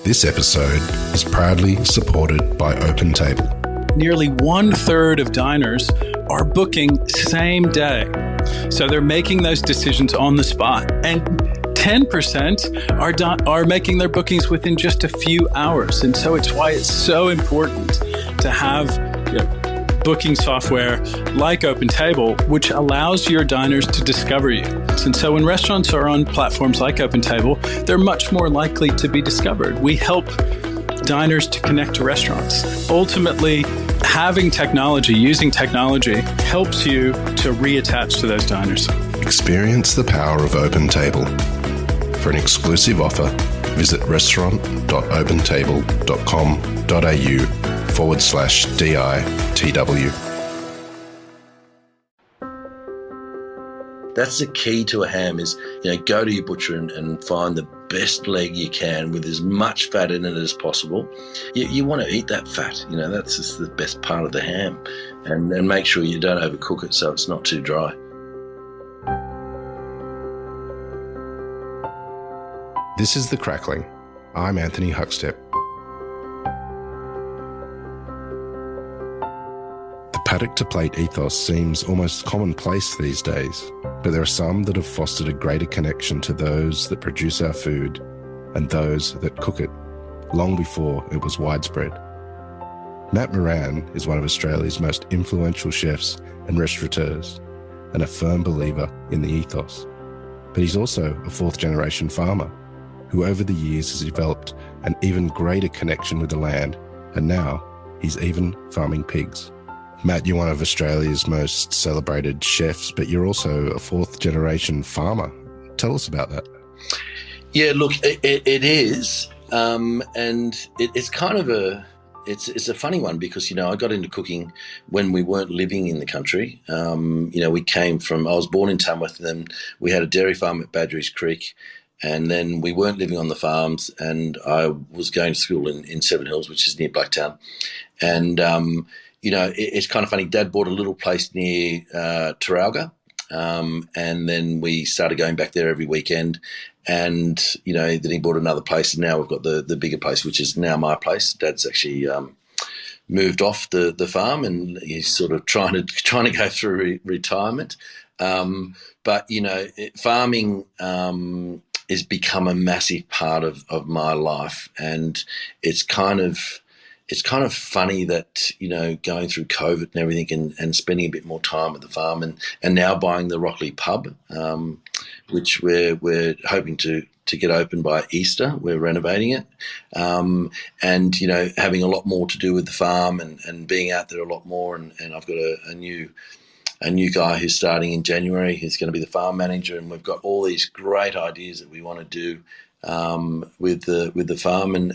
This episode is proudly supported by OpenTable. Nearly 1/3 of diners are booking same day. So they're making those decisions on the spot. And 10% are making their bookings within just a few hours. And so it's why it's so important to have booking software like OpenTable, which allows your diners to discover you. And so when restaurants are on platforms like OpenTable, they're much more likely to be discovered. We help diners to connect to restaurants. Ultimately, having technology, using technology, helps you to reattach to those diners. Experience the power of OpenTable. For an exclusive offer, visit restaurant.opentable.com.au/DITW. That's the key to a ham is, go to your butcher and find the best leg you can with as much fat in it as possible. You want to eat that fat, that's just the best part of the ham. And make sure you don't overcook it so it's not too dry. This is The Crackling. I'm Anthony Huckstep. The paddock to plate ethos seems almost commonplace these days, but there are some that have fostered a greater connection to those that produce our food and those that cook it, long before it was widespread. Matt Moran is one of Australia's most influential chefs and restaurateurs, and a firm believer in the ethos. But he's also a fourth-generation farmer, who over the years has developed an even greater connection with the land, and now he's even farming pigs. Matt, you're one of Australia's most celebrated chefs, but you're also a fourth-generation farmer. Tell us about that. Yeah, look, it is, and it's kind of it's a funny one because, I got into cooking when we weren't living in the country. We came from, I was born in Tamworth, and then we had a dairy farm at Badgerys Creek. And then we weren't living on the farms, and I was going to school in Seven Hills, which is near Blacktown. And, it's kind of funny. Dad bought a little place near Taralga, and then we started going back there every weekend. And, then he bought another place, and now we've got the bigger place, which is now my place. Dad's actually moved off the farm, and he's sort of trying to go through retirement. But, farming has become a massive part of my life, and it's kind of funny that going through COVID and everything and spending a bit more time at the farm and now buying the Rockley pub, which we're hoping to get open by Easter. We're renovating it, and having a lot more to do with the farm and being out there a lot more, and I've got a new guy who's starting in January, who's going to be the farm manager, and we've got all these great ideas that we want to do with the farm and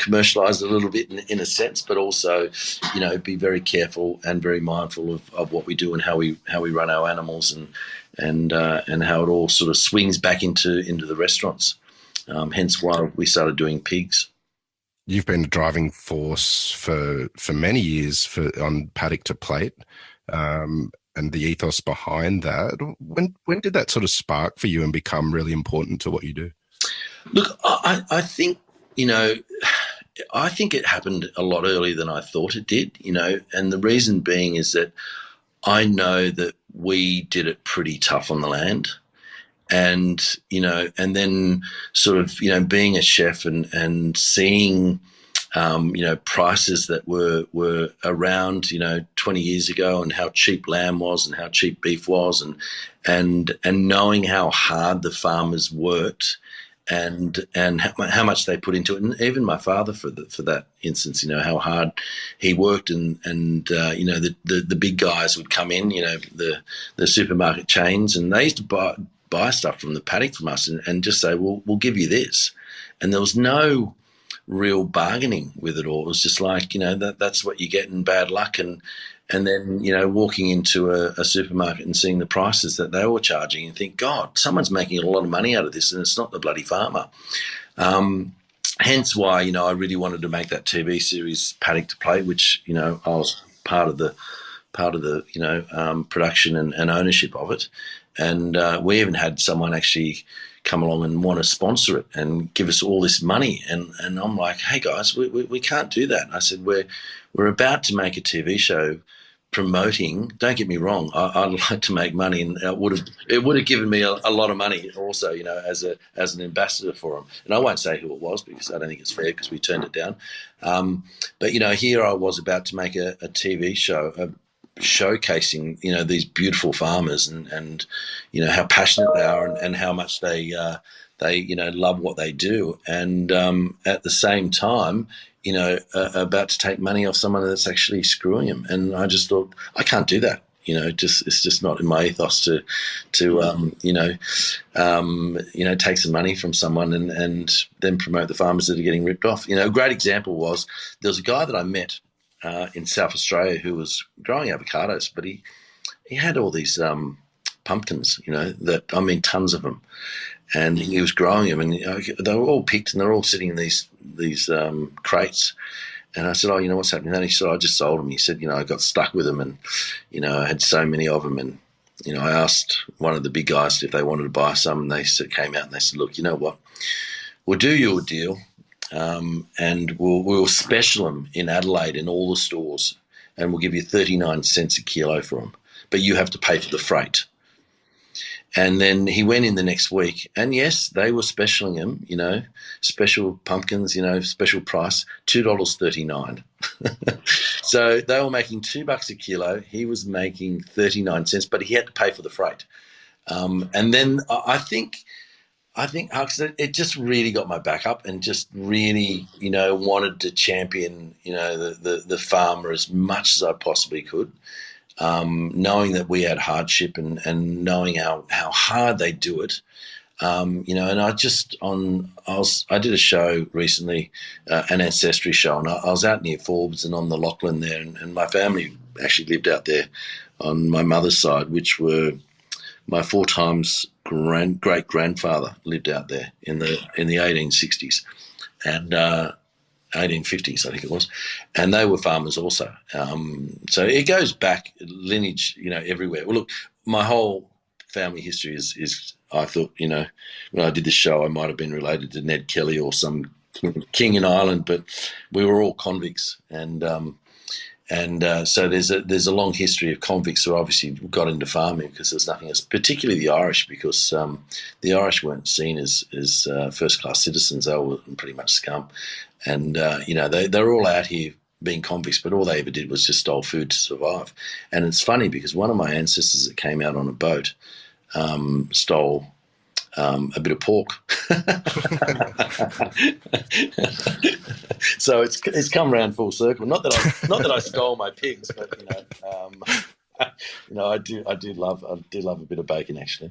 commercialise it a little bit in a sense, but also be very careful and very mindful of what we do and how we run our animals and how it all sort of swings back into the restaurants. Hence why we started doing pigs. You've been a driving force for many years on paddock to plate. And the ethos behind that. When did that sort of spark for you and become really important to what you do? Look, I think, I think it happened a lot earlier than I thought it did, and the reason being is that I know that we did it pretty tough on the land. And, and then sort of, being a chef and seeing prices that were around, 20 years ago, and how cheap lamb was and how cheap beef was, and knowing how hard the farmers worked and how much they put into it. And even my father, for that instance, how hard he worked, and the big guys would come in, the supermarket chains, and they used to buy stuff from the paddock from us and just say, well, we'll give you this. And there was no real bargaining with it all. It was just like, that's what you get in bad luck. And then, walking into a supermarket and seeing the prices that they were charging and think, God, someone's making a lot of money out of this, and it's not the bloody farmer. Hence why, I really wanted to make that TV series Paddock to Plate, which, I was part of the production and ownership of it. And we even had someone actually come along and want to sponsor it and give us all this money. And I'm like, hey guys, we can't do that. I said, we're about to make a TV show promoting. Don't get me wrong, I'd like to make money, and it would have given me a lot of money also, as an ambassador for them. And I won't say who it was because I don't think it's fair, because we turned it down. But here I was about to make a TV show, showcasing these beautiful farmers and how passionate they are and how much they love what they do, and at the same time about to take money off someone that's actually screwing them. And I just thought, I can't do that. It's just not in my ethos to take some money from someone and then promote the farmers that are getting ripped off. A great example was, there was a guy that I met in South Australia who was growing avocados, but he had all these pumpkins, tons of them, and he was growing them, and they were all picked and they're all sitting in these crates. And I said, what's happening? And he said, I just sold them. He said, I got stuck with them, and I had so many of them, and I asked one of the big guys if they wanted to buy some, and they came out and they said, look, you know what, we'll do you a deal. And we'll special them in Adelaide in all the stores, and we'll give you 39 cents a kilo for them, but you have to pay for the freight. And then he went in the next week, and yes, they were specialing them, special pumpkins, special price, $2.39. So they were making $2 a kilo. He was making 39 cents, but he had to pay for the freight. And then I think Huck, it just really got my back up, and just really, wanted to champion, the farmer as much as I possibly could, knowing that we had hardship and knowing how hard they do it. And I did a show recently, an ancestry show, and I was out near Forbes and on the Lachlan there, and my family actually lived out there on my mother's side, which were my 4 times great grandfather lived out there in the 1860s and 1850s, I think it was, and they were farmers also. So it goes back lineage, everywhere. Well, look, my whole family history is I thought, when I did this show, I might have been related to Ned Kelly or some king in Ireland, but we were all convicts, and so there's a long history of convicts who obviously got into farming because there's nothing else, particularly the Irish, because the Irish weren't seen as first-class citizens. They were pretty much scum. And, they're all out here being convicts, but all they ever did was just stole food to survive. And it's funny because one of my ancestors that came out on a boat stole a bit of pork. So it's come around full circle. Not that I stole my pigs, but I do love a bit of bacon, actually.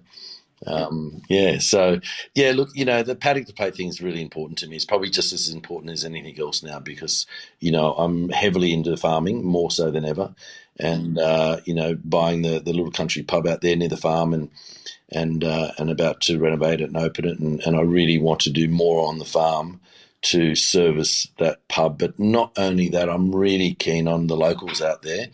Look, the paddock to plate thing is really important to me. It's probably just as important as anything else now, because I'm heavily into farming, more so than ever, and buying the little country pub out there near the farm, and about to renovate it and open it, and I really want to do more on the farm to service that pub. But not only that, I'm really keen on the locals out there,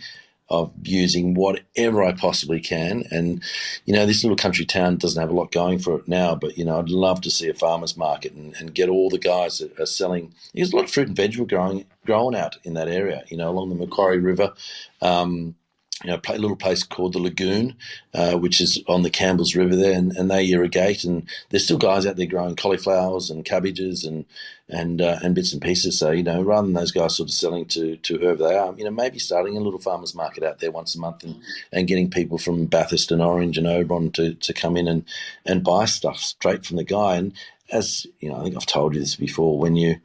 of using whatever I possibly can. And, this little country town doesn't have a lot going for it now, but, I'd love to see a farmer's market and get all the guys that are selling. There's a lot of fruit and vegetable growing out in that area, along the Macquarie River. A little place called the Lagoon, which is on the Campbell's River there, and they irrigate, and there's still guys out there growing cauliflowers and cabbages and bits and pieces. So, rather than those guys sort of selling to whoever they are, maybe starting a little farmer's market out there once a month and getting people from Bathurst and Orange and Oberon to come in and buy stuff straight from the guy. And as, I think I've told you this before, when you're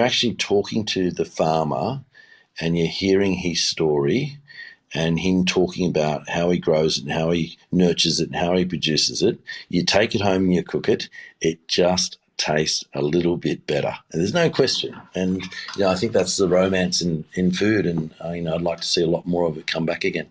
actually talking to the farmer and you're hearing his story, and him talking about how he grows it and how he nurtures it and how he produces it, you take it home and you cook it, it just tastes a little bit better. And there's no question. And, I think that's the romance in food, and, I'd like to see a lot more of it come back again.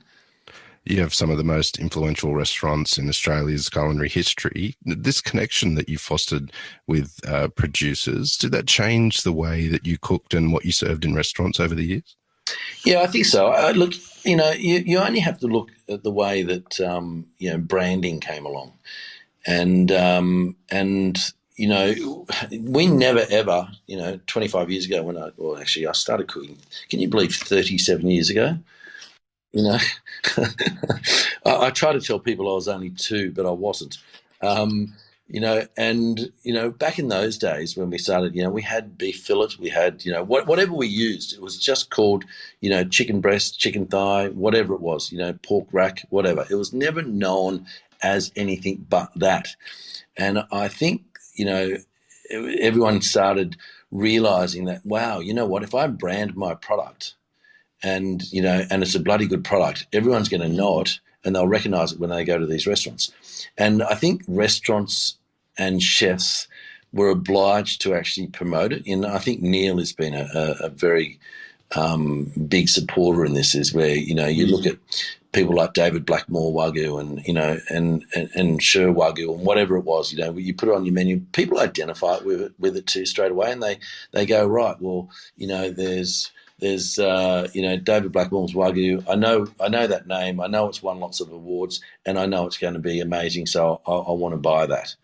You have some of the most influential restaurants in Australia's culinary history. This connection that you fostered with producers, did that change the way that you cooked and what you served in restaurants over the years? Yeah, I think so. Look, you only have to look at the way that, branding came along. and you know, we never ever, you know, 25 years ago I started cooking. Can you believe 37 years ago? You know, I try to tell people I was only 2, but I wasn't. You know, and you know, back in those days when we started, you know, we had beef fillet, we had, you know, whatever we used, it was just called, you know, chicken breast, chicken thigh, whatever it was, you know, pork rack, whatever. It was never known as anything but that. And I think, you know, everyone started realizing that, wow, you know what, if I brand my product, and you know, and it's a bloody good product, everyone's going to know it and they'll recognize it when they go to these restaurants. And I think restaurants and chefs were obliged to actually promote it. And I think Neil has been a very big supporter in this, is where, you know, you look at people like David Blackmore Wagyu and, you know, and Sher Wagyu and whatever it was, you know, you put it on your menu, people identify with it too straight away, and they go, right, well, you know, there's you know, David Blackmore's Wagyu. I know that name. I know it's won lots of awards, and I know it's going to be amazing. So I want to buy that.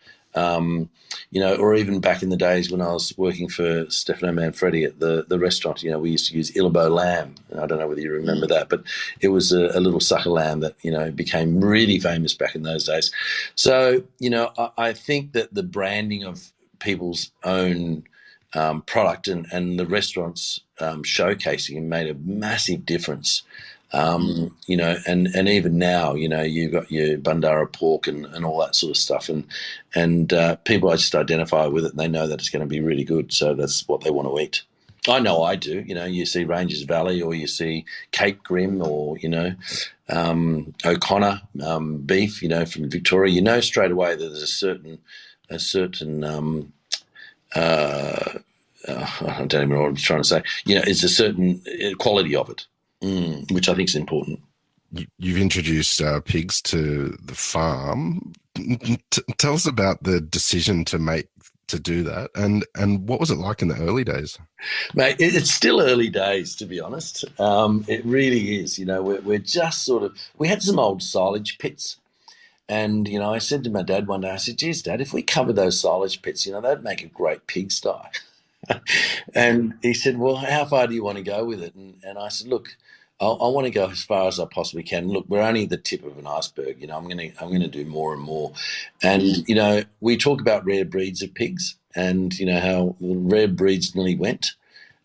You know, or even back in the days when I was working for Stefano Manfredi at the restaurant, you know, we used to use Illabo lamb. I don't know whether you remember that, but it was a little sucker lamb that, you know, became really famous back in those days. So, you know, I think that the branding of people's own product and the restaurants showcasing it made a massive difference. You know, and even now, you know, you've got your Bandara pork and all that sort of stuff, and people just identify with it, and they know that it's going to be really good, so that's what they want to eat. I know I do. You know, you see Ranges Valley, or you see Cape Grim, or, you know, O'Connor beef, you know, from Victoria. You know straight away that there's a certain I don't even know what I'm trying to say. You know, it's a certain quality of it, which I think is important. You've introduced pigs to the farm. Tell us about the decision to do that, and what was it like in the early days? Mate, it's still early days, to be honest. It really is. You know, we're just we had some old silage pits. And, you know, I said to my dad one day, I said, geez, Dad, if we cover those silage pits, you know, that'd make a great pigsty. And he said, well, how far do you want to go with it? And I said, look, I want to go as far as I possibly can. Look, we're only the tip of an iceberg. You know, I'm going to do more and more. And, you know, we talk about rare breeds of pigs, and, you know, how rare breeds nearly went.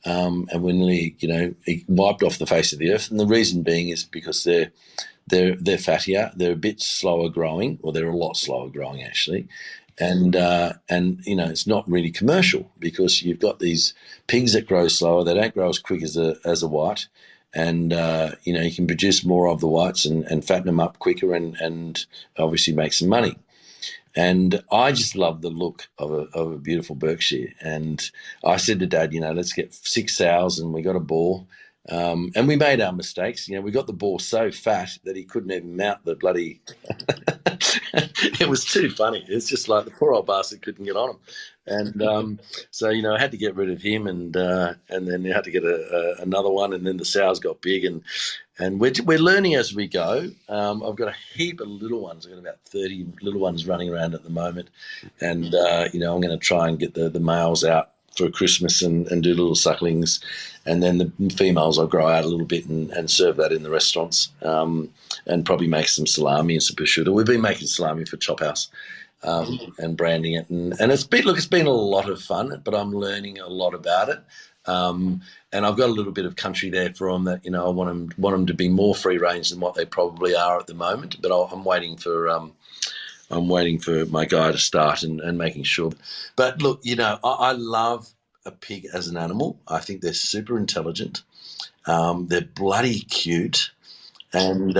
And we're nearly, you know, wiped off the face of the earth. And the reason being is because they're fattier, they're a bit slower growing, or they're a lot slower growing actually, and you know, it's not really commercial, because you've got these pigs that grow slower, they don't grow as quick as a white, and you know, you can produce more of the whites and fatten them up quicker, and obviously make some money. And I just love the look of a beautiful Berkshire. And I said to Dad, you know, let's get 6 sows, and we got a boar. And we made our mistakes. You know, we got the boar so fat that he couldn't even mount the bloody. It was too funny. It's just like the poor old bastard couldn't get on him, and so, you know, I had to get rid of him, and then I had to get another one, and then the sows got big, and we're learning as we go. I've got a heap of little ones. I've got about 30 little ones running around at the moment, and you know, I'm going to try and get the males out for Christmas and do little sucklings, and then the females I'll grow out a little bit and serve that in the restaurants, and probably make some salami and some prosciutto. We've been making salami for Chop House, and branding it, and it's been a lot of fun, but I'm learning a lot about it, and I've got a little bit of country there for them that, you know, I want them to be more free range than what they probably are at the moment, but I'm waiting for my guy to start and making sure. But look, you know, I love a pig as an animal. I think they're super intelligent. They're bloody cute. And,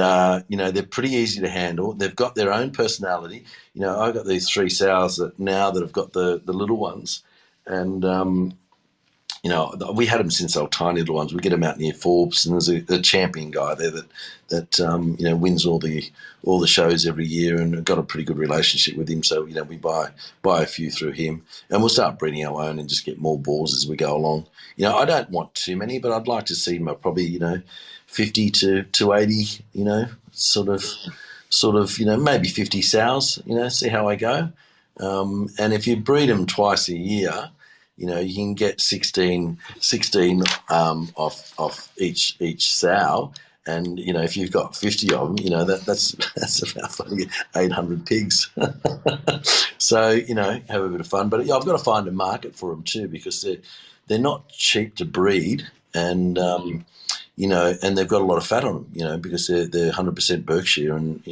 you know, they're pretty easy to handle. They've got their own personality. You know, I've got these 3 sows that have got the little ones. And, you know, we had them since they were tiny little ones. We get them out near Forbes, and there's a champion guy there that you know, wins all the shows every year, and got a pretty good relationship with him. So, you know, we buy a few through him, and we'll start breeding our own and just get more boars as we go along. You know, I don't want too many, but I'd like to see probably, you know, 50 to 80, you know, sort of sort of, maybe 50 sows, see how I go. And if you breed them twice a year, you can get 16 off each sow. And, if you've got 50 of them, that's about 800 pigs. So, have a bit of fun. But I've got to find a market for them too, because they're not cheap to breed. And, and they've got a lot of fat on them, because they're 100% Berkshire, and,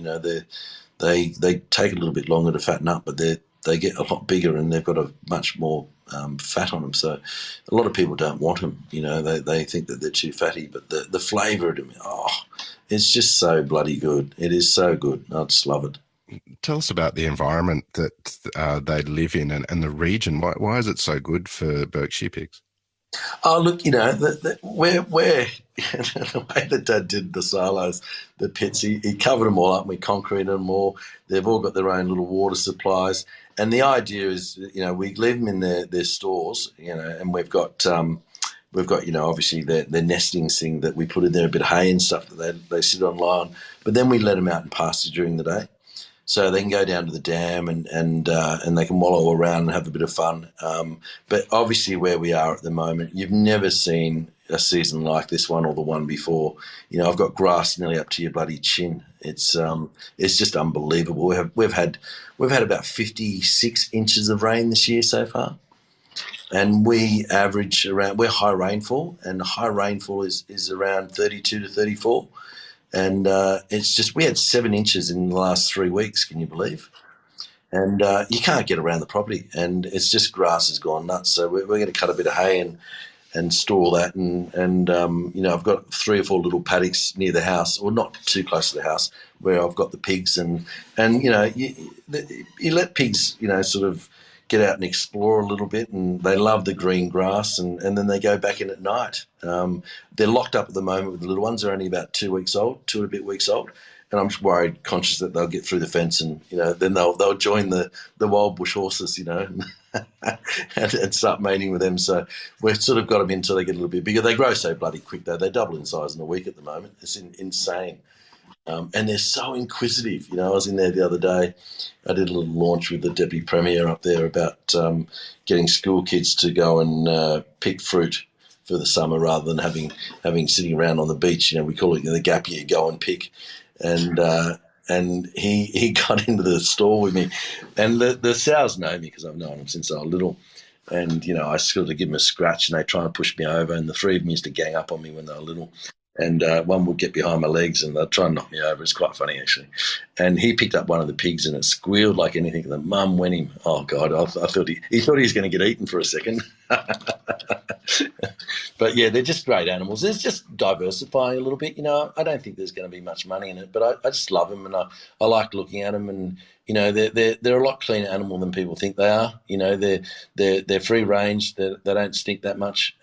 they take a little bit longer to fatten up, but they get a lot bigger, and they've got a much more fat on them. So a lot of people don't want them. They think that they're too fatty, but the flavour of them, it's just so bloody good. It is so good. I just love it. Tell us about the environment that they live in and the region. Why is it so good for Berkshire pigs? Oh, look, we're the way that Dad did the silos, the pits, he covered them all up, and we concreted them all. They've all got their own little water supplies. And the idea is, we leave them in their stores, and we've got obviously their nesting thing that we put in there, a bit of hay and stuff that they sit on line. But then we let them out in pasture during the day, so they can go down to the dam and they can wallow around and have a bit of fun. But obviously, where we are at the moment, you've never seen a season like this one or the one before. I've got grass nearly up to your bloody chin. It's just unbelievable. We've had about 56 inches of rain this year so far, and we average around. We're high rainfall, and high rainfall is around 32 to 34. And it's just, we had 7 inches in the last 3 weeks, can you believe? And you can't get around the property, and it's just grass has gone nuts. So we're going to cut a bit of hay and store that. And I've got 3 or 4 little paddocks near the house, or not too close to the house, where I've got the pigs. And you let pigs, sort of get out and explore a little bit, and they love the green grass, and then they go back in at night. They're locked up at the moment with the little ones. They're only about 2 weeks old, 2 and a bit weeks old, and I'm just worried, conscious that they'll get through the fence, and then they'll join the wild bush horses, and start mating with them. So we've sort of got them in until they get a little bit bigger. They grow so bloody quick though. They double in size in a week at the moment. It's insane. And they're so inquisitive. I was in there the other day. I did a little launch with the Deputy Premier up there about getting school kids to go and pick fruit for the summer, rather than having sitting around on the beach. We call it the gap year, go and pick. And he got into the store with me. And the sows know me because I've known them since I was little. And, I sort of give them a scratch, and they try and push me over. And the 3 of them used to gang up on me when they were little. And one would get behind my legs and they'd try and knock me over. It's quite funny, actually. And he picked up one of the pigs, and it squealed like anything. The mum went him. Oh, God, I thought he thought he was going to get eaten for a second. But, yeah, they're just great animals. It's just diversifying a little bit. I don't think there's going to be much money in it, but I just love them, and I like looking at them. And, they're a lot cleaner animal than people think they are. They're free range. They don't stink that much.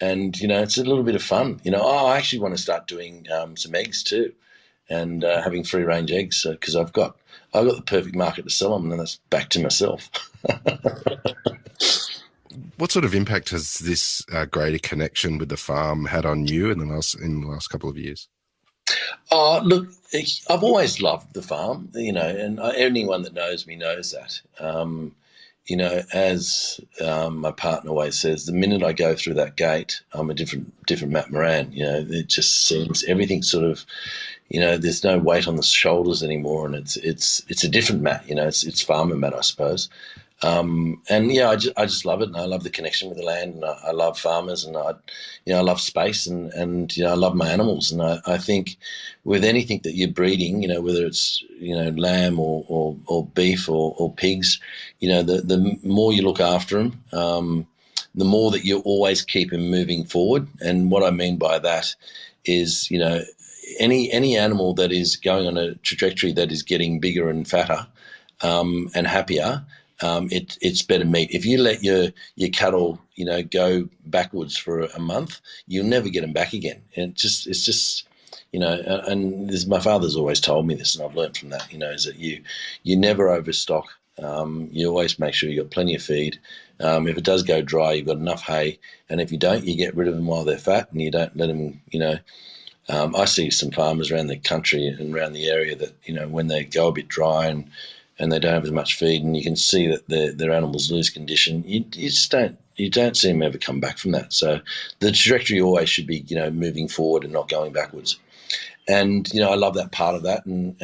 And, it's a little bit of fun. I actually want to start doing some eggs too, and having free-range eggs, because I've got the perfect market to sell them, and then that's back to myself. What sort of impact has this greater connection with the farm had on you in the last couple of years? Oh, look, I've always loved the farm, and anyone that knows me knows that. As my partner always says, the minute I go through that gate, I'm a different Matt Moran. It just seems everything sort of, there's no weight on the shoulders anymore, and it's a different Matt. It's farmer Matt, I suppose. And yeah, I just love it, and I love the connection with the land, and I love farmers, and I love space, and I love my animals, and I think with anything that you're breeding, whether it's lamb or beef or pigs, the more you look after them, the more that you always keep them moving forward. And what I mean by that is, any animal that is going on a trajectory that is getting bigger and fatter and happier, it's better meat. If you let your cattle, go backwards for a month, you'll never get them back again. And it's just, and this, my father's always told me this, and I've learned from that, is that you never overstock. You always make sure you've got plenty of feed. If it does go dry, you've got enough hay. And if you don't, you get rid of them while they're fat, and you don't let them, I see some farmers around the country and around the area that, when they go a bit dry and they don't have as much feed, and you can see that their animals lose condition, you just don't see them ever come back from that. So the trajectory always should be, moving forward and not going backwards. And, I love that part of that. And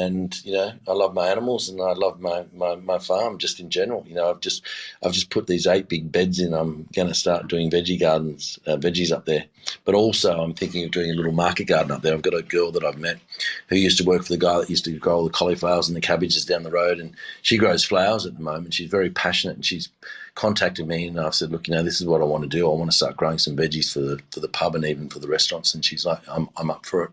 I love my animals, and I love my farm just in general. I've just put these 8 big beds in. I'm going to start doing veggies up there. But also I'm thinking of doing a little market garden up there. I've got a girl that I've met who used to work for the guy that used to grow all the cauliflowers and the cabbages down the road. And she grows flowers at the moment. She's very passionate, and she's contacted me, and I've said, look, this is what I want to do. I want to start growing some veggies for the pub and even for the restaurants. And she's like, I'm up for it.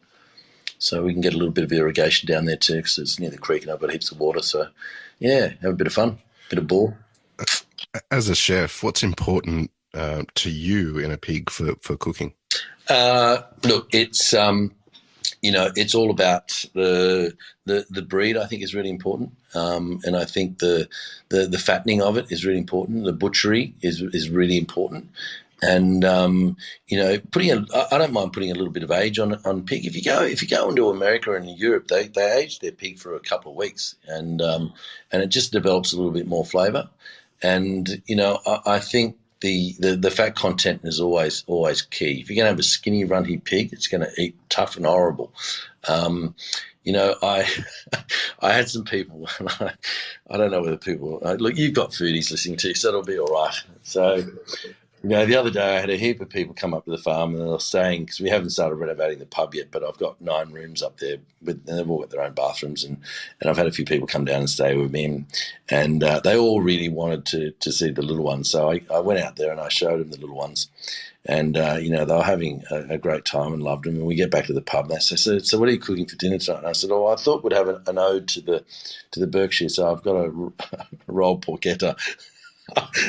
So we can get a little bit of irrigation down there too, because it's near the creek and I've got heaps of water. So, yeah, have a bit of fun, bit of ball. As a chef, what's important to you in a pig for cooking? Look, it's it's all about the breed. I think is really important, and I think the fattening of it is really important. The butchery is really important. And I don't mind putting a little bit of age on pig. If you go into America and Europe, they age their pig for a couple of weeks, and it just develops a little bit more flavour. And I think the fat content is always key. If you're going to have a skinny, runty pig, it's going to eat tough and horrible. I had some people, I don't know whether people look. You've got foodies listening to you, so it'll be all right. So. The other day I had a heap of people come up to the farm, and they were staying, because we haven't started renovating the pub yet, but I've got 9 rooms up there, and they've all got their own bathrooms, and I've had a few people come down and stay with me, and they all really wanted to see the little ones. So I went out there and I showed them the little ones, and they were having a great time and loved them. And we get back to the pub, and they say, so what are you cooking for dinner tonight? And I said, I thought we'd have an ode to the Berkshire, so I've got a rolled porchetta.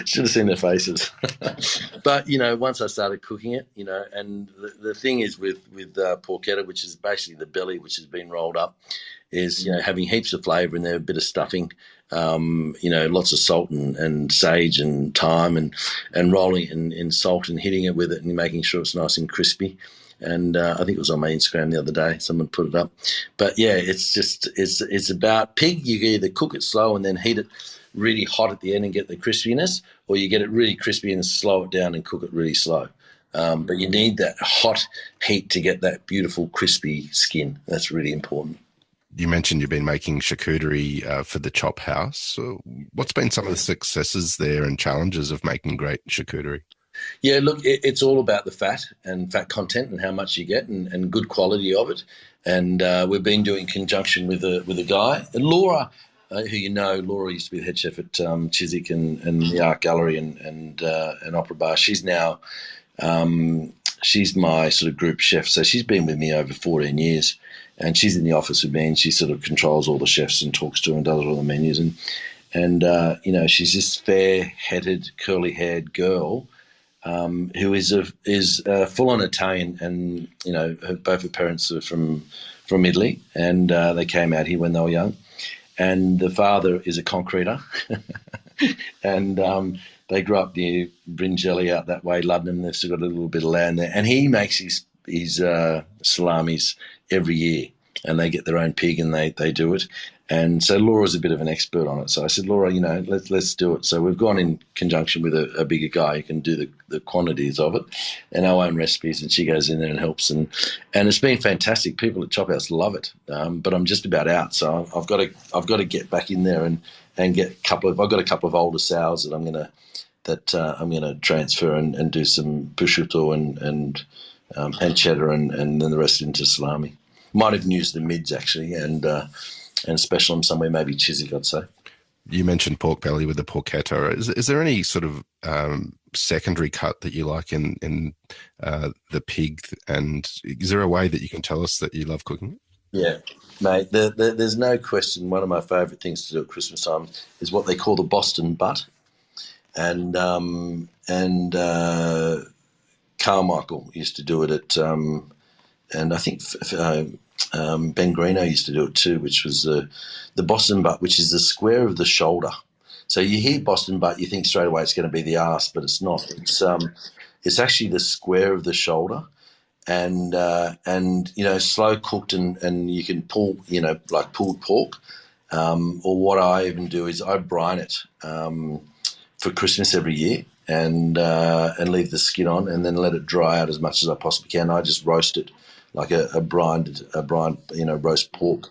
Should have seen their faces. But, once I started cooking it, and the thing is with porchetta, which is basically the belly which has been rolled up, is, having heaps of flavour in there, a bit of stuffing, lots of salt and sage and thyme, and rolling it in salt and hitting it with it and making sure it's nice and crispy. And I think it was on my Instagram the other day. Someone put it up. But, yeah, it's about pig. You either cook it slow and then heat it really hot at the end and get the crispiness, or you get it really crispy and slow it down and cook it really slow. But you need that hot heat to get that beautiful crispy skin. That's really important. You mentioned you've been making charcuterie for the Chop House. So what's been some of the successes there and challenges of making great charcuterie? Yeah, look, it's all about the fat and fat content and how much you get and good quality of it. And we've been doing conjunction with a guy, Laura, who Laura used to be the head chef at Chiswick and the Art Gallery and Opera Bar. She's now she's my sort of group chef, so she's been with me over 14 years, and she's in the office with me, and she sort of controls all the chefs and talks to them and does all the menus, and she's this fair-headed, curly-haired girl who is full-on Italian, and both her parents are from Italy, and they came out here when they were young. And the father is a concreter, and they grew up near Bringelly out that way, Luddenham. They've still got a little bit of land there. And he makes his salamis every year, and they get their own pig and they do it. And so Laura's a bit of an expert on it. So I said, Laura, let's do it. So we've gone in conjunction with a bigger guy who can do the quantities of it and our own recipes. And she goes in there and helps. And it's been fantastic. People at Chop House love it. But I'm just about out. So I've got to get back in there and get I've got a couple of older sows that I'm going to transfer and do some prosciutto and cheddar and then the rest into salami. Might even use the mids actually and special them somewhere, maybe Chiswick, I'd say. You mentioned pork belly with the porchetta. Is there any sort of secondary cut that you like in the pig? And is there a way that you can tell us that you love cooking? Yeah, mate, there's no question. One of my favourite things to do at Christmas time is what they call the Boston butt. And Carmichael used to do it at, and I think Ben Greeno used to do it too, which was the Boston butt, which is the square of the shoulder. So you hear Boston butt, you think straight away it's going to be the arse, but it's not. It's actually the square of the shoulder, and slow cooked, and you can pull, like pulled pork. Or what I even do is I brine it for Christmas every year, and leave the skin on, and then let it dry out as much as I possibly can. I just roast it like a brined roast pork,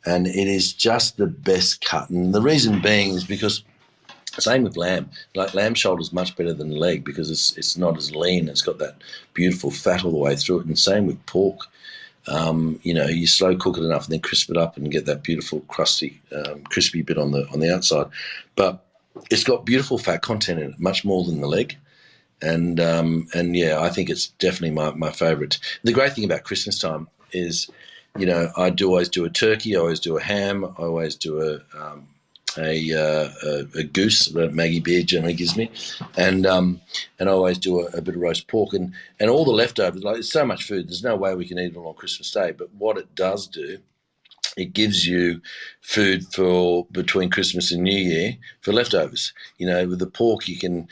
and it is just the best cut. And the reason being is because same with lamb. Like lamb shoulder is much better than leg because it's not as lean. It's got that beautiful fat all the way through it. And same with pork. You slow cook it enough and then crisp it up and get that beautiful crusty, crispy bit on the outside. But it's got beautiful fat content in it, much more than the leg. And I think it's definitely my favourite. The great thing about Christmas time is, I always do a turkey, I always do a ham, I always do a goose that Maggie Beer generally gives me, and I always do a bit of roast pork, and all the leftovers. Like, there's so much food, there's no way we can eat it all on Christmas Day. But what it does do, it gives you food for between Christmas and New Year for leftovers. With the pork, you can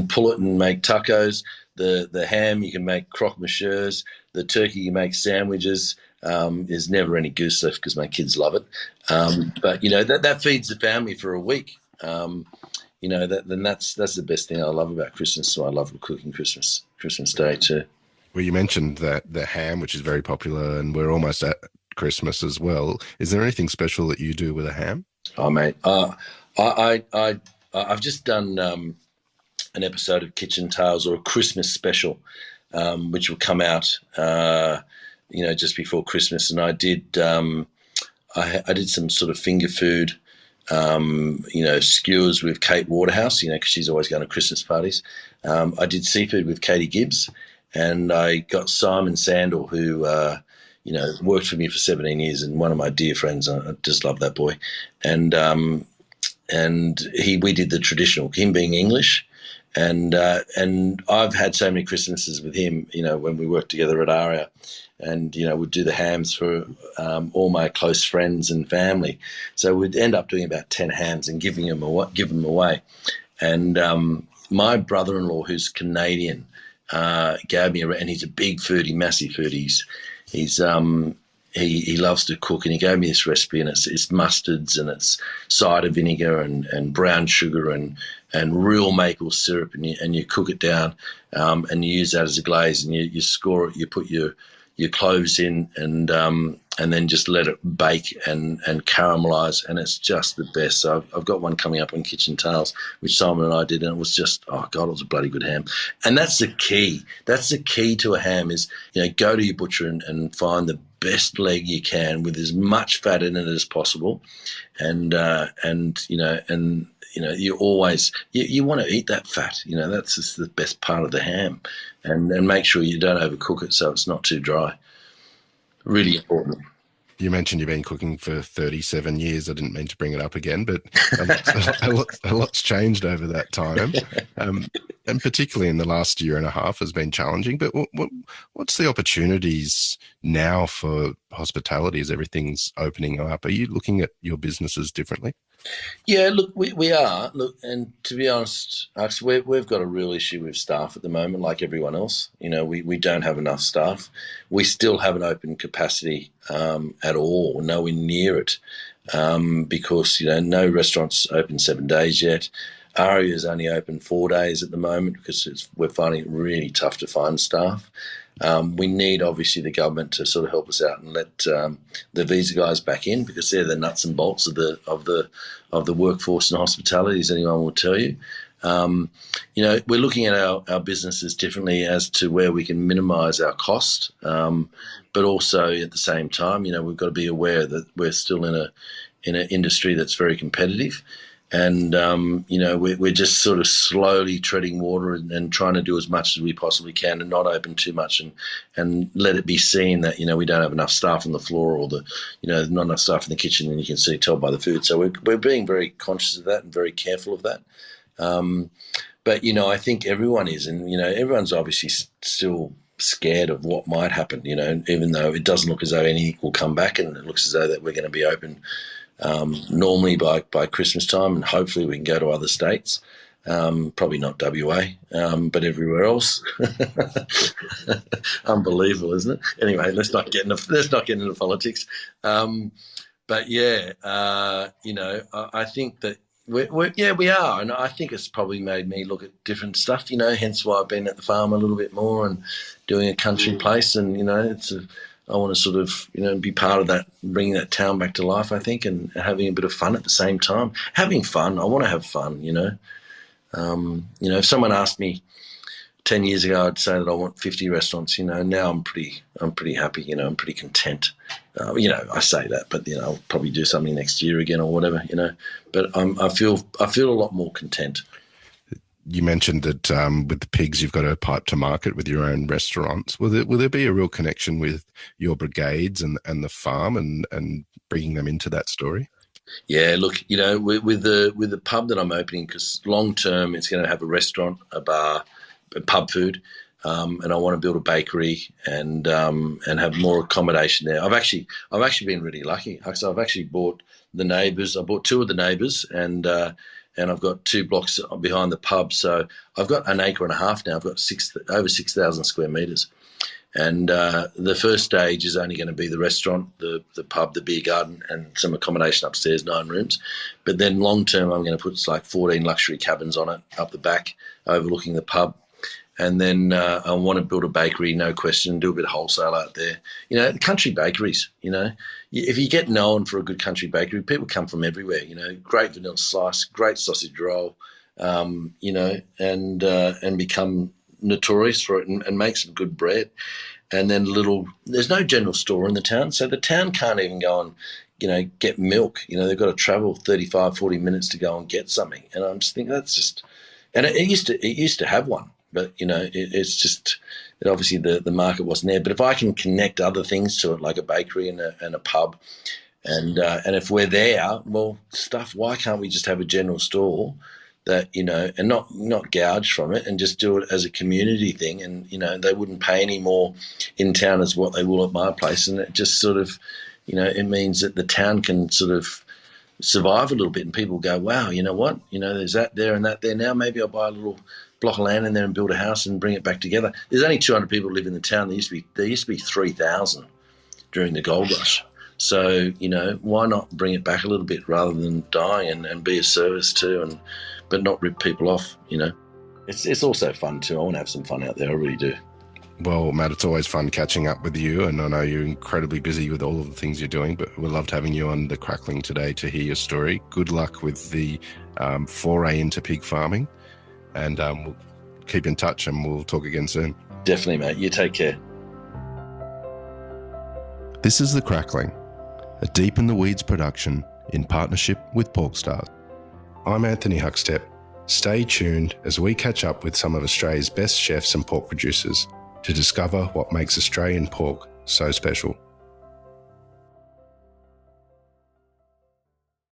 pull it and make tacos. The ham, you can make croque monsieurs. The turkey, you make sandwiches. There's never any goose left because my kids love it. But that feeds the family for a week. Then that's the best thing I love about Christmas. So I love cooking Christmas Day too. Well, you mentioned that the ham, which is very popular, and we're almost at Christmas as well. Is there anything special that you do with a ham? Oh, mate, I've just done an episode of Kitchen Tales, or a Christmas special, which will come out just before Christmas, and I did I did some sort of finger food, skewers with Kate Waterhouse, because she's always going to Christmas parties. I did seafood with Katie Gibbs, and I got Simon Sandel, who worked for me for 17 years, and one of my dear friends. I just love that boy, and we did the traditional, him being English. And I've had so many Christmases with him, when we worked together at Aria, and we'd do the hams for all my close friends and family. So we'd end up doing about 10 hams and giving them away. And my brother-in-law, who's Canadian, gave me and he's a big foodie, massive foodie. He loves to cook, and he gave me this recipe, and it's mustards, and it's cider vinegar and brown sugar and real maple syrup, and you cook it down, and you use that as a glaze, and you score it. You put your cloves in, and then just let it bake and caramelize, and it's just the best. So I've got one coming up on Kitchen Tales, which Simon and I did, and it was just, oh God, it was a bloody good ham. And that's the key. That's the key to a ham is, go to your butcher and find the best leg you can with as much fat in it as possible, and you always you want to eat that fat. That's just the best part of the ham, and make sure you don't overcook it so it's not too dry. Really important. You mentioned you've been cooking for 37 years. I didn't mean to bring it up again, but a lot's changed over that time, and particularly in the last year and a half has been challenging. But what's the opportunities now for hospitality as everything's opening up? Are you looking at your businesses differently? Yeah, look, we are. Look, and to be honest, we've got a real issue with staff at the moment, like everyone else. We don't have enough staff. We still haven't open capacity at all, nowhere near it, because, no restaurants open 7 days yet. Aria is only open 4 days at the moment because we're finding it really tough to find staff. We need, obviously, the government to sort of help us out and let the visa guys back in, because they're the nuts and bolts of the workforce in hospitality, as anyone will tell you. We're looking at our businesses differently as to where we can minimise our cost, but also at the same time, we've got to be aware that we're still in an industry that's very competitive. And, we're just sort of slowly treading water and trying to do as much as we possibly can and not open too much and let it be seen that, we don't have enough staff on the floor, or not enough staff in the kitchen, and you can tell by the food. So we're being very conscious of that and very careful of that. But, I think everyone is, and, everyone's obviously still scared of what might happen, even though it doesn't look as though any will come back, and it looks as though that we're going to be open normally by Christmas time, and hopefully we can go to other states. Probably not WA, but everywhere else. Unbelievable, isn't it? Anyway, let's not get into politics. But yeah, I think that we are, and I think it's probably made me look at different stuff. Hence why I've been at the farm a little bit more and doing a country place, and I want to sort of be part of that, bringing that town back to life. I think, and having a bit of fun at the same time. Having fun, I want to have fun. If someone asked me 10 years ago, I'd say that I want 50 restaurants. Now I'm pretty happy. I'm pretty content. I say that, but I'll probably do something next year again or whatever. But I feel a lot more content. You mentioned that with the pigs, you've got a pipe to market with your own restaurants. Will there be a real connection with your brigades and the farm and bringing them into that story? Yeah, look, with the pub that I'm opening, because long term it's going to have a restaurant, a bar, pub food, and I want to build a bakery and have more accommodation there. I've actually been really lucky. So I've actually bought the neighbours. I bought two of the neighbours, and I've got 2 blocks behind the pub. So I've got an acre and a half now. I've got over 6,000 square metres. And the first stage is only going to be the restaurant, the pub, the beer garden, and some accommodation upstairs, 9 rooms. But then long term, I'm going to put like 14 luxury cabins on it up the back, overlooking the pub. And then I want to build a bakery, no question, do a bit of wholesale out there. Country bakeries, if you get known for a good country bakery, people come from everywhere, great vanilla slice, great sausage roll, and become notorious for it and make some good bread. And then there's no general store in the town, so the town can't even go and get milk. They've got to travel 35, 40 minutes to go and get something. And I'm just thinking that's just, and it used to have one, but it's just that obviously the market wasn't there. But if I can connect other things to it, like a bakery and a pub, and if we're there, well, why can't we just have a general store that, and not gouge from it and just do it as a community thing? And, they wouldn't pay any more in town as what they will at my place. And it just sort of, it means that the town can sort of survive a little bit, and people go, wow, you know what? There's that there and that there. Now maybe I'll buy a little block of land in there and build a house and bring it back together. There's only 200 people live in the town. There used to be 3,000 during the gold rush. So, why not bring it back a little bit rather than dying and be a service too, but not rip people off, It's also fun too. I want to have some fun out there. I really do. Well, Matt, it's always fun catching up with you, and I know you're incredibly busy with all of the things you're doing, but we loved having you on the Crackling today to hear your story. Good luck with the foray into pig farming, and we'll keep in touch and we'll talk again soon. Definitely, mate. You take care. This is The Crackling, a Deep in the Weeds production in partnership with PorkStar. I'm Anthony Huckstep. Stay tuned as we catch up with some of Australia's best chefs and pork producers to discover what makes Australian pork so special.